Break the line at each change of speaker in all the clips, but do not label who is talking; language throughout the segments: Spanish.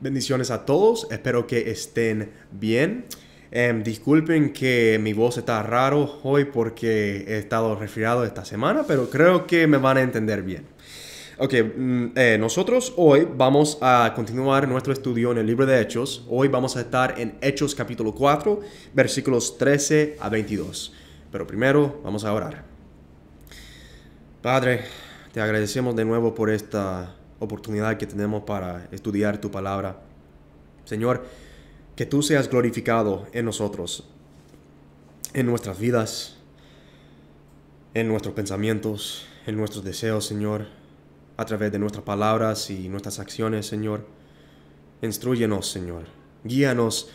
Bendiciones a todos, espero que estén bien. Disculpen que mi voz está raro hoy porque he estado resfriado esta semana, pero creo que me van a entender bien. Ok, nosotros hoy vamos a continuar nuestro estudio en el libro de Hechos. Hoy vamos a estar en Hechos capítulo 4, versículos 13 a 22. Pero primero vamos a orar. Padre, te agradecemos de nuevo por esta oportunidad que tenemos para estudiar tu palabra. Señor, que tú seas glorificado en nosotros, en nuestras vidas, en nuestros pensamientos, en nuestros deseos, Señor, a través de nuestras palabras y nuestras acciones, Señor. Instrúyenos, Señor. Guíanos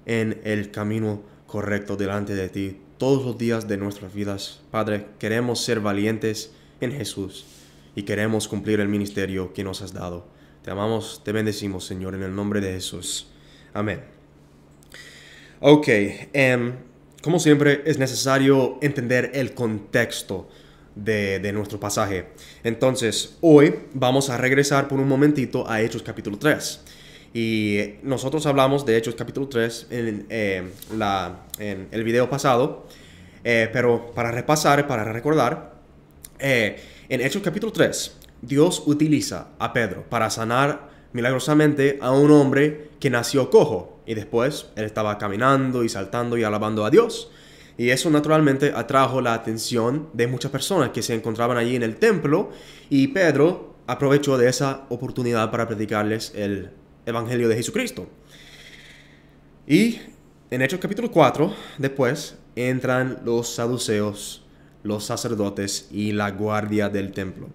en el camino correcto delante de ti todos los días de nuestras vidas. Padre, queremos ser valientes en Jesús y queremos cumplir el ministerio que nos has dado. Te amamos, te bendecimos, Señor, en el nombre de Jesús. Amén. Ok, como siempre es necesario entender el contexto de nuestro pasaje. Entonces, hoy vamos a regresar por un momentito a Hechos capítulo 3. Y nosotros hablamos de Hechos capítulo 3 en el video pasado, pero para repasar, para recordar, en Hechos capítulo 3, Dios utiliza a Pedro para sanar milagrosamente a un hombre que nació cojo y después él estaba caminando y saltando y alabando a Dios. Y eso naturalmente atrajo la atención de muchas personas que se encontraban allí en el templo, y Pedro aprovechó de esa oportunidad para predicarles el Evangelio de Jesucristo. Y en Hechos capítulo 4, después entran los saduceos, los sacerdotes y la guardia del templo.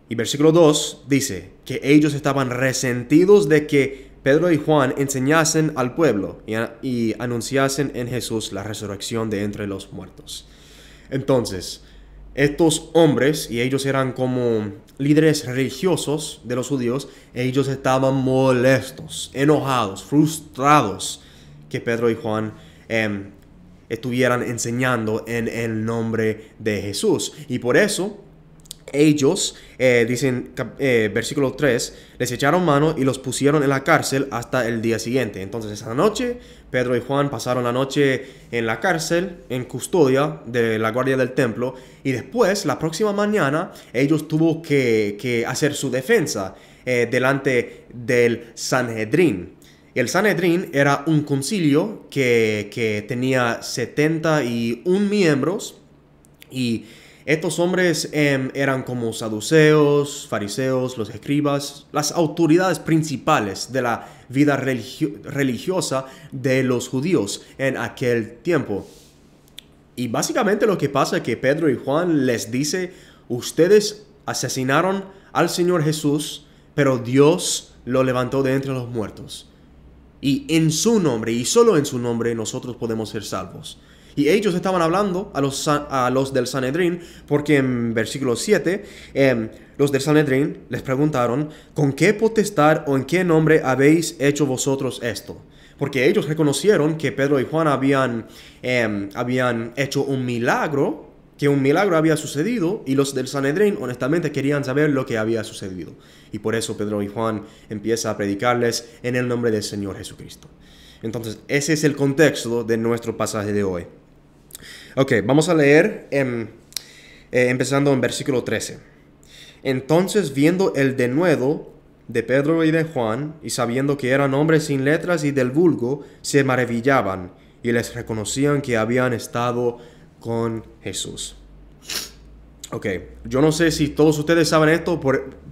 Y versículo 2 dice que ellos estaban resentidos de que Pedro y Juan enseñasen al pueblo y anunciasen en Jesús la resurrección de entre los muertos. Entonces, estos hombres, y ellos eran como líderes religiosos de los judíos, ellos estaban molestos, enojados, frustrados que Pedro y Juan estuvieran enseñando en el nombre de Jesús. Y por eso ellos, dicen versículo 3, les echaron mano y los pusieron en la cárcel hasta el día siguiente. Entonces esa noche Pedro y Juan pasaron la noche en la cárcel, en custodia de la guardia del templo, y después la próxima mañana ellos tuvieron que hacer su defensa delante del Sanedrín. El Sanedrín era un concilio que tenía 71 miembros, y estos hombres eran como saduceos, fariseos, los escribas, las autoridades principales de la vida religiosa de los judíos en aquel tiempo. Y básicamente lo que pasa es que Pedro y Juan les dice: ustedes asesinaron al Señor Jesús, pero Dios lo levantó de entre los muertos. Y en su nombre, y solo en su nombre, nosotros podemos ser salvos. Y ellos estaban hablando a los del Sanedrín, porque en versículo 7, los del Sanedrín les preguntaron: ¿con qué potestad o en qué nombre habéis hecho vosotros esto? Porque ellos reconocieron que Pedro y Juan habían hecho un milagro, que un milagro había sucedido, y los del Sanedrín honestamente querían saber lo que había sucedido. Y por eso Pedro y Juan empiezan a predicarles en el nombre del Señor Jesucristo. Entonces, ese es el contexto de nuestro pasaje de hoy. Ok, vamos a leer empezando en versículo 13. Entonces, viendo el denuedo de Pedro y de Juan, y sabiendo que eran hombres sin letras y del vulgo, se maravillaban y les reconocían que habían estado con Jesús. Ok, yo no sé si todos ustedes saben esto,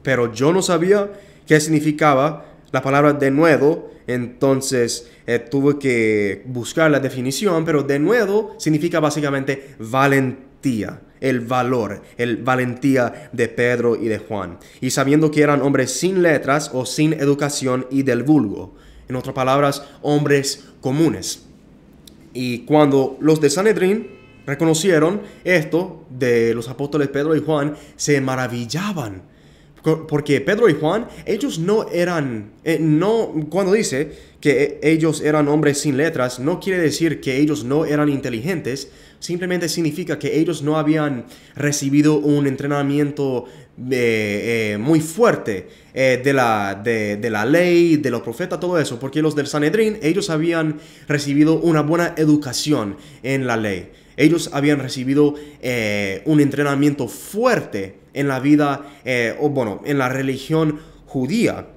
pero yo no sabía qué significaba la palabra denuedo. Entonces tuve que buscar la definición, pero denuedo significa básicamente valentía, el valor, el valentía de Pedro y de Juan. Y sabiendo que eran hombres sin letras o sin educación y del vulgo, en otras palabras, hombres comunes. Y cuando los de Sanedrín reconocieron esto de los apóstoles Pedro y Juan, se maravillaban. Porque Pedro y Juan, ellos no eran, cuando dice que ellos eran hombres sin letras, no quiere decir que ellos no eran inteligentes, simplemente significa que ellos no habían recibido un entrenamiento muy fuerte de la ley, de los profetas, todo eso, porque los del Sanedrín, ellos habían recibido una buena educación en la ley. Ellos habían recibido un entrenamiento fuerte en la vida, en la religión judía.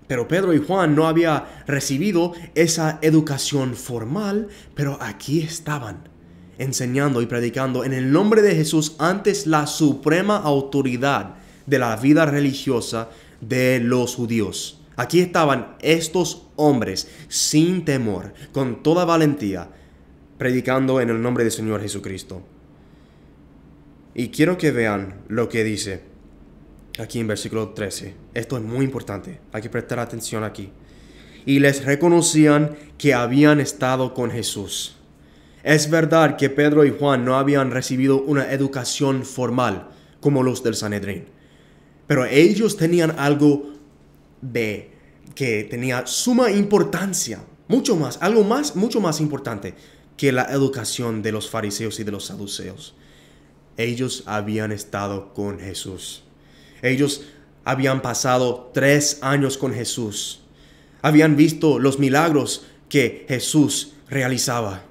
Pero Pedro y Juan no habían recibido esa educación formal, pero aquí estaban enseñando y predicando en el nombre de Jesús antes la suprema autoridad de la vida religiosa de los judíos. Aquí estaban estos hombres sin temor, con toda valentía, predicando en el nombre del Señor Jesucristo. Y quiero que vean lo que dice aquí en versículo 13. Esto es muy importante, hay que prestar atención aquí. Y les reconocían que habían estado con Jesús. Es verdad que Pedro y Juan no habían recibido una educación formal como los del Sanedrín, pero ellos tenían algo que tenía suma importancia, mucho más importante que la educación de los fariseos y de los saduceos. Ellos habían estado con Jesús. Ellos habían pasado 3 años con Jesús. Habían visto los milagros que Jesús realizaba.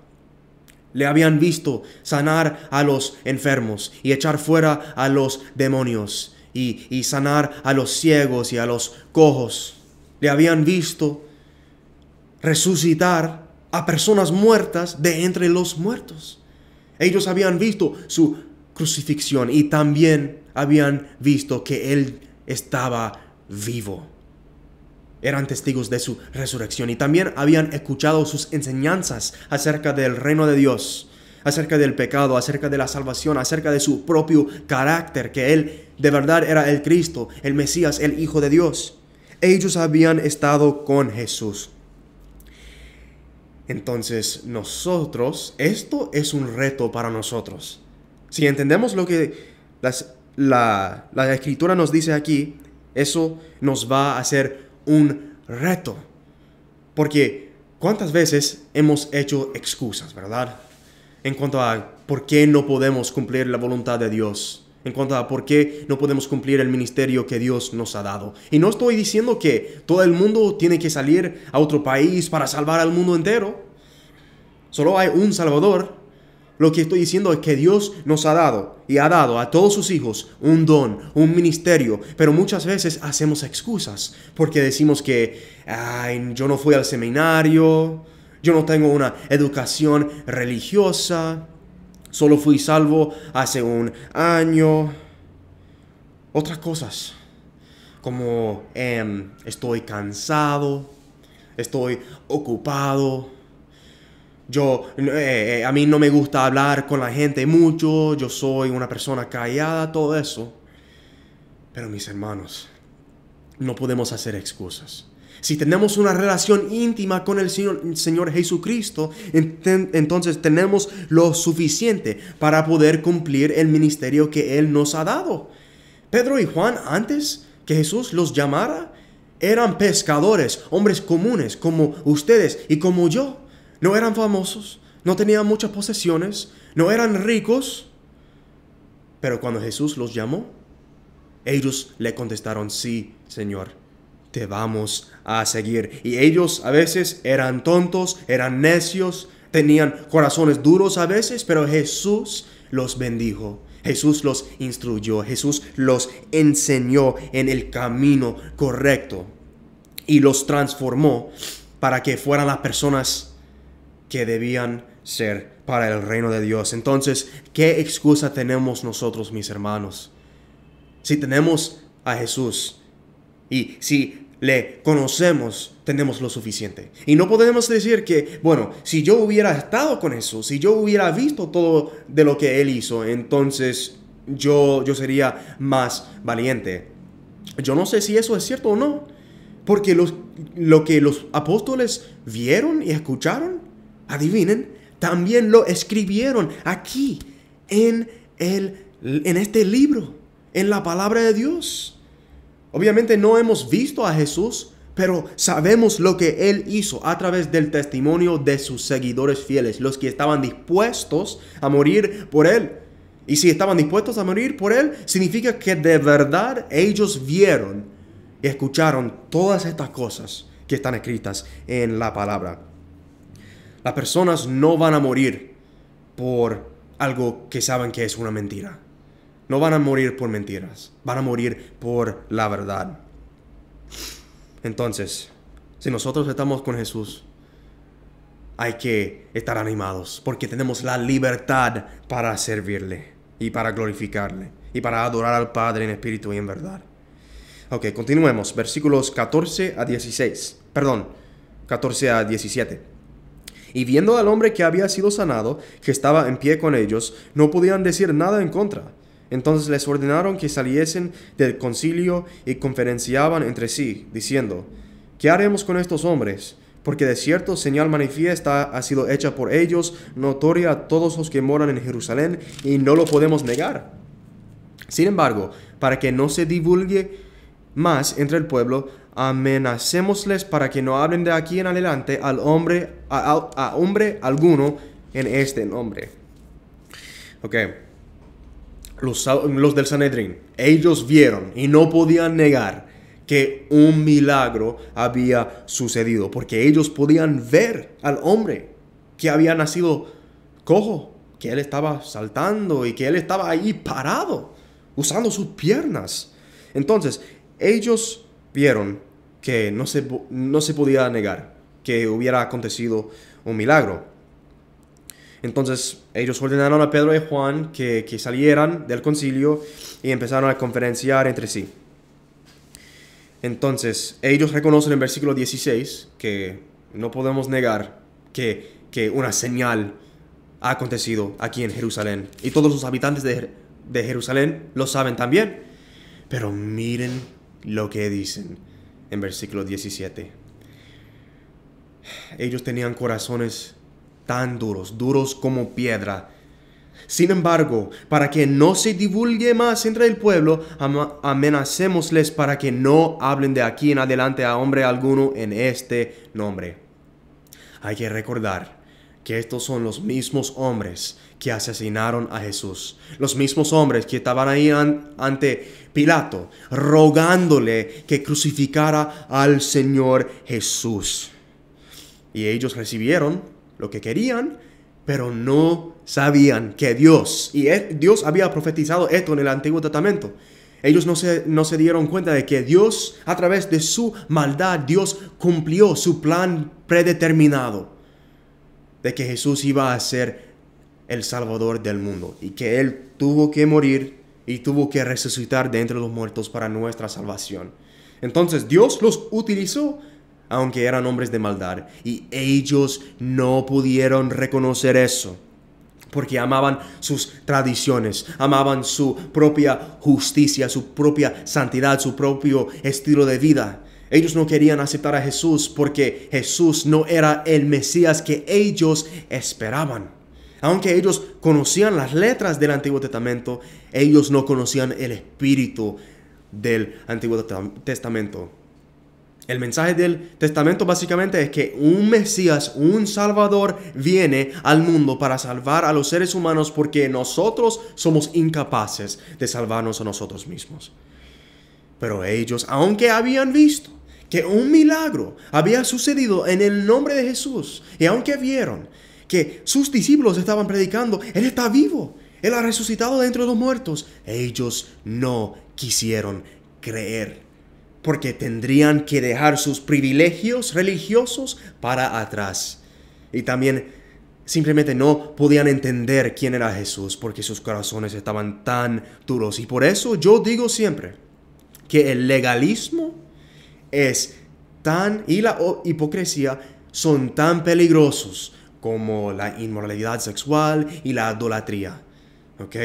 Le habían visto sanar a los enfermos y echar fuera a los demonios y sanar a los ciegos y a los cojos. Le habían visto resucitar a personas muertas de entre los muertos. Ellos habían visto su crucifixión y también habían visto que Él estaba vivo. Eran testigos de su resurrección y también habían escuchado sus enseñanzas acerca del reino de Dios, acerca del pecado, acerca de la salvación, acerca de su propio carácter, que Él de verdad era el Cristo, el Mesías, el Hijo de Dios. Ellos habían estado con Jesús. Entonces nosotros, esto es un reto para nosotros. Si entendemos lo que la Escritura nos dice aquí, eso nos va a hacer un reto. Porque ¿cuántas veces hemos hecho excusas, verdad? En cuanto a por qué no podemos cumplir la voluntad de Dios. En cuanto a por qué no podemos cumplir el ministerio que Dios nos ha dado. Y no estoy diciendo que todo el mundo tiene que salir a otro país para salvar al mundo entero. Solo hay un Salvador. Lo que estoy diciendo es que Dios nos ha dado y ha dado a todos sus hijos un don, un ministerio, pero muchas veces hacemos excusas porque decimos que yo no fui al seminario, yo no tengo una educación religiosa, solo fui salvo hace 1 año. Otras cosas como estoy cansado, estoy ocupado. A mí no me gusta hablar con la gente mucho, yo soy una persona callada, todo eso. Pero mis hermanos, no podemos hacer excusas. Si tenemos una relación íntima con el Señor Jesucristo, entonces tenemos lo suficiente para poder cumplir el ministerio que Él nos ha dado. Pedro y Juan, antes que Jesús los llamara, eran pescadores, hombres comunes como ustedes y como yo. No eran famosos, no tenían muchas posesiones, no eran ricos. Pero cuando Jesús los llamó, ellos le contestaron, sí, Señor, te vamos a seguir. Y ellos a veces eran tontos, eran necios, tenían corazones duros a veces, pero Jesús los bendijo. Jesús los instruyó, Jesús los enseñó en el camino correcto y los transformó para que fueran las personas que debían ser para el reino de Dios. Entonces, ¿qué excusa tenemos nosotros, mis hermanos? Si tenemos a Jesús y si le conocemos, tenemos lo suficiente. Y no podemos decir que, bueno, si yo hubiera estado con Jesús, si yo hubiera visto todo de lo que Él hizo, entonces yo sería más valiente. Yo no sé si eso es cierto o no, porque lo que los apóstoles vieron y escucharon, adivinen, también lo escribieron aquí en este libro, en la palabra de Dios. Obviamente no hemos visto a Jesús, pero sabemos lo que Él hizo a través del testimonio de sus seguidores fieles, los que estaban dispuestos a morir por Él. Y si estaban dispuestos a morir por él, significa que de verdad ellos vieron y escucharon todas estas cosas que están escritas en la palabra. Las personas no van a morir por algo que saben que es una mentira. No van a morir por mentiras. Van a morir por la verdad. Entonces, si nosotros estamos con Jesús, hay que estar animados porque tenemos la libertad para servirle y para glorificarle y para adorar al Padre en espíritu y en verdad. Ok, continuemos. Versículos 14 a 16. Perdón, 14 a 17. Y viendo al hombre que había sido sanado, que estaba en pie con ellos, no podían decir nada en contra. Entonces les ordenaron que saliesen del concilio y conferenciaban entre sí, diciendo: ¿qué haremos con estos hombres? Porque de cierto señal manifiesta ha sido hecha por ellos, notoria a todos los que moran en Jerusalén, y no lo podemos negar. Sin embargo, para que no se divulgue más entre el pueblo, amenacémosles para que no hablen de aquí en adelante a hombre alguno en este nombre. Ok. Los del Sanedrín, ellos vieron y no podían negar que un milagro había sucedido, porque ellos podían ver al hombre que había nacido cojo, que él estaba saltando y que él estaba ahí parado, usando sus piernas. Entonces, ellos vieron que no se podía negar que hubiera acontecido un milagro. Entonces ellos ordenaron a Pedro y Juan que salieran del concilio y empezaron a conferenciar entre sí. Entonces ellos reconocen en versículo 16 que no podemos negar que una señal ha acontecido aquí en Jerusalén. Y todos los habitantes de Jerusalén lo saben también. Pero miren lo que dicen en versículo 17. Ellos tenían corazones tan duros como piedra. Sin embargo, para que no se divulgue más entre el pueblo, amenacémosles para que no hablen de aquí en adelante a hombre alguno en este nombre. Hay que recordar que estos son los mismos hombres que asesinaron a Jesús. Los mismos hombres que estaban ahí ante Pilato, rogándole que crucificara al Señor Jesús. Y ellos recibieron lo que querían, pero no sabían que Dios había profetizado esto en el Antiguo Testamento. Ellos no se dieron cuenta de que Dios, a través de su maldad, Dios cumplió su plan predeterminado de que Jesús iba a ser el Salvador del mundo y que Él tuvo que morir y tuvo que resucitar de entre los muertos para nuestra salvación. Entonces Dios los utilizó, aunque eran hombres de maldad, y ellos no pudieron reconocer eso, porque amaban sus tradiciones, amaban su propia justicia, su propia santidad, su propio estilo de vida. Ellos no querían aceptar a Jesús porque Jesús no era el Mesías que ellos esperaban. Aunque ellos conocían las letras del Antiguo Testamento, ellos no conocían el espíritu del Antiguo Testamento. El mensaje del Testamento básicamente es que un Mesías, un Salvador, viene al mundo para salvar a los seres humanos porque nosotros somos incapaces de salvarnos a nosotros mismos. Pero ellos, aunque habían visto que un milagro había sucedido en el nombre de Jesús, y aunque vieron que sus discípulos estaban predicando, Él está vivo, Él ha resucitado de entre los muertos, ellos no quisieron creer, porque tendrían que dejar sus privilegios religiosos para atrás. Y también simplemente no podían entender quién era Jesús, porque sus corazones estaban tan duros. Y por eso yo digo siempre que el legalismo y la hipocresía son tan peligrosos como la inmoralidad sexual y la idolatría. ¿Ok?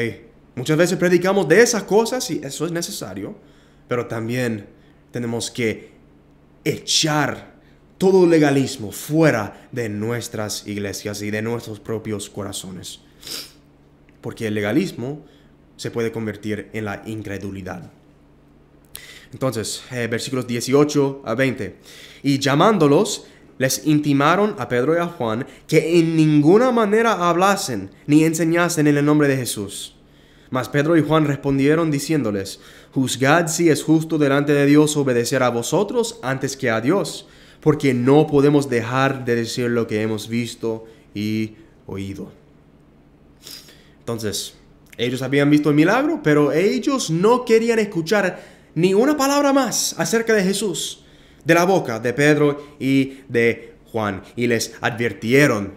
Muchas veces predicamos de esas cosas y eso es necesario, pero también tenemos que echar todo legalismo fuera de nuestras iglesias y de nuestros propios corazones. Porque el legalismo se puede convertir en la incredulidad. Entonces, versículos 18 a 20. Y llamándolos, les intimaron a Pedro y a Juan que en ninguna manera hablasen ni enseñasen en el nombre de Jesús. Mas Pedro y Juan respondieron diciéndoles: juzgad si es justo delante de Dios obedecer a vosotros antes que a Dios, porque no podemos dejar de decir lo que hemos visto y oído. Entonces, ellos habían visto el milagro, pero ellos no querían escuchar ni una palabra más acerca de Jesús de la boca de Pedro y de Juan. Y les advirtieron,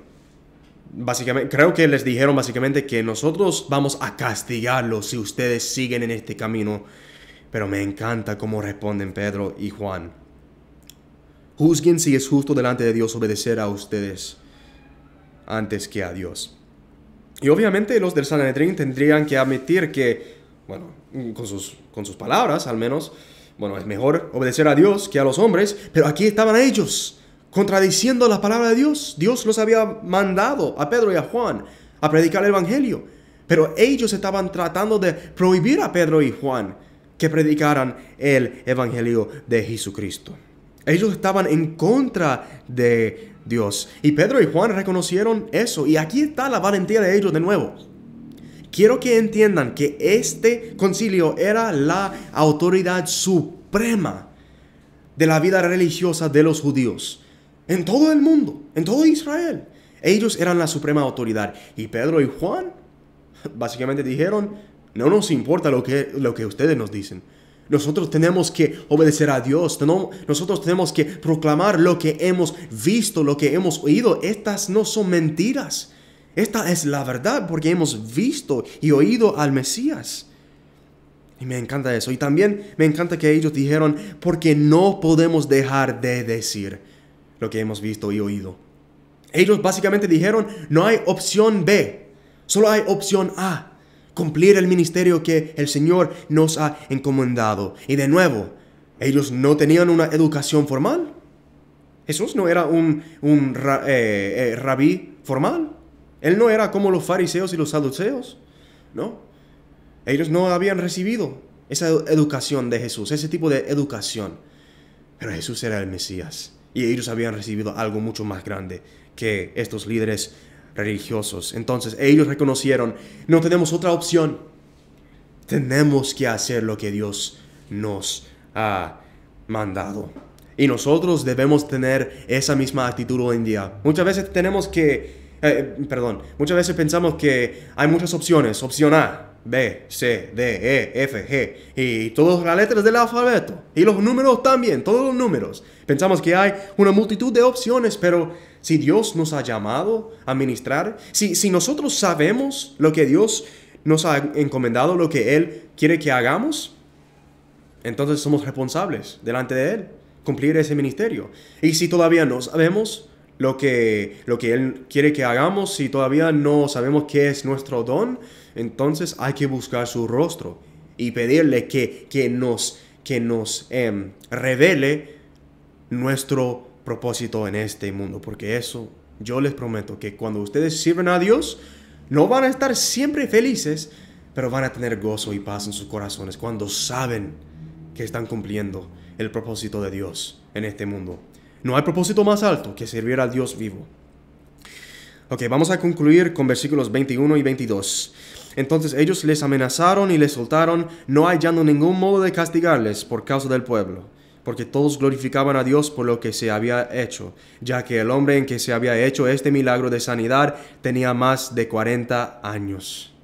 básicamente, creo que les dijeron básicamente que nosotros vamos a castigarlos si ustedes siguen en este camino. Pero me encanta cómo responden Pedro y Juan. Juzguen si es justo delante de Dios obedecer a ustedes antes que a Dios. Y obviamente los del Sanedrín tendrían que admitir que, bueno, con sus palabras al menos, bueno, es mejor obedecer a Dios que a los hombres, pero aquí estaban ellos contradiciendo la palabra de Dios. Dios los había mandado a Pedro y a Juan a predicar el evangelio, pero ellos estaban tratando de prohibir a Pedro y Juan que predicaran el evangelio de Jesucristo. Ellos estaban en contra de Dios. Y Pedro y Juan reconocieron eso. Y aquí está la valentía de ellos de nuevo. Quiero que entiendan que este concilio era la autoridad suprema de la vida religiosa de los judíos. En todo el mundo, en todo Israel. Ellos eran la suprema autoridad. Y Pedro y Juan básicamente dijeron: no nos importa lo que ustedes nos dicen. Nosotros tenemos que obedecer a Dios. Nosotros tenemos que proclamar lo que hemos visto, lo que hemos oído. Estas no son mentiras. Esta es la verdad porque hemos visto y oído al Mesías. Y me encanta eso. Y también me encanta que ellos dijeron: porque no podemos dejar de decir lo que hemos visto y oído. Ellos básicamente dijeron: no hay opción B, solo hay opción A. Cumplir el ministerio que el Señor nos ha encomendado. Y de nuevo, ellos no tenían una educación formal. Jesús no era un rabí formal. Él no era como los fariseos y los saduceos. No. Ellos no habían recibido esa educación de Jesús, ese tipo de educación. Pero Jesús era el Mesías. Y ellos habían recibido algo mucho más grande que estos líderes religiosos. Entonces ellos reconocieron: no tenemos otra opción. Tenemos que hacer lo que Dios nos ha mandado. Y nosotros debemos tener esa misma actitud hoy en día. Muchas veces muchas veces pensamos que hay muchas opciones. Opción A, B, C, D, E, F, G. Y todas las letras del alfabeto. Y los números también, todos los números. Pensamos que hay una multitud de opciones, pero si Dios nos ha llamado a ministrar, si nosotros sabemos lo que Dios nos ha encomendado, lo que Él quiere que hagamos, entonces somos responsables delante de Él, cumplir ese ministerio. Y si todavía no sabemos lo que Él quiere que hagamos, si todavía no sabemos qué es nuestro don, entonces hay que buscar su rostro y pedirle que nos revele nuestro propósito en este mundo. Porque eso, yo les prometo que cuando ustedes sirven a Dios, no van a estar siempre felices, pero van a tener gozo y paz en sus corazones cuando saben que están cumpliendo el propósito de Dios en este mundo. No hay propósito más alto que servir al Dios vivo. Ok, vamos a concluir con versículos 21 y 22. Entonces ellos les amenazaron y les soltaron, no hallando ningún modo de castigarles por causa del pueblo, porque todos glorificaban a Dios por lo que se había hecho, ya que el hombre en que se había hecho este milagro de sanidad tenía más de 40 años.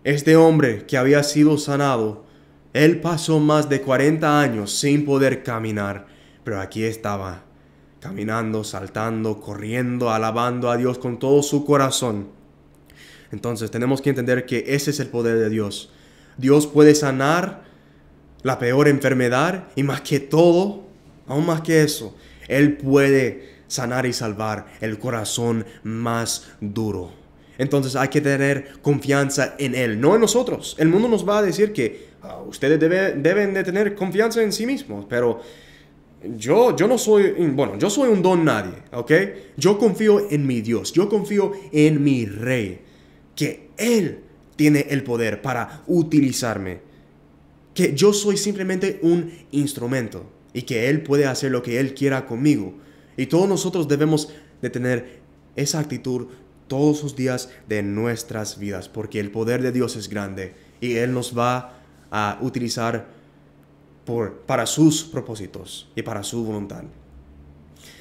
Este hombre que había sido sanado, él pasó más de 40 años sin poder caminar, pero aquí estaba, caminando, saltando, corriendo, alabando a Dios con todo su corazón. Entonces tenemos que entender que ese es el poder de Dios. Dios puede sanar la peor enfermedad y más que todo, aún más que eso, Él puede sanar y salvar el corazón más duro. Entonces hay que tener confianza en Él, no en nosotros. El mundo nos va a decir que ustedes deben de tener confianza en sí mismos, pero yo no soy, yo soy un don nadie, ¿ok? Yo confío en mi Dios, yo confío en mi Rey, que Él tiene el poder para utilizarme, que yo soy simplemente un instrumento y que Él puede hacer lo que Él quiera conmigo. Y todos nosotros debemos de tener esa actitud todos los días de nuestras vidas, porque el poder de Dios es grande y Él nos va a utilizar para sus propósitos y para su voluntad.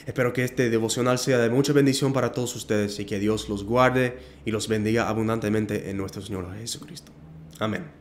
Espero que este devocional sea de mucha bendición para todos ustedes y que Dios los guarde y los bendiga abundantemente en nuestro Señor Jesucristo. Amén.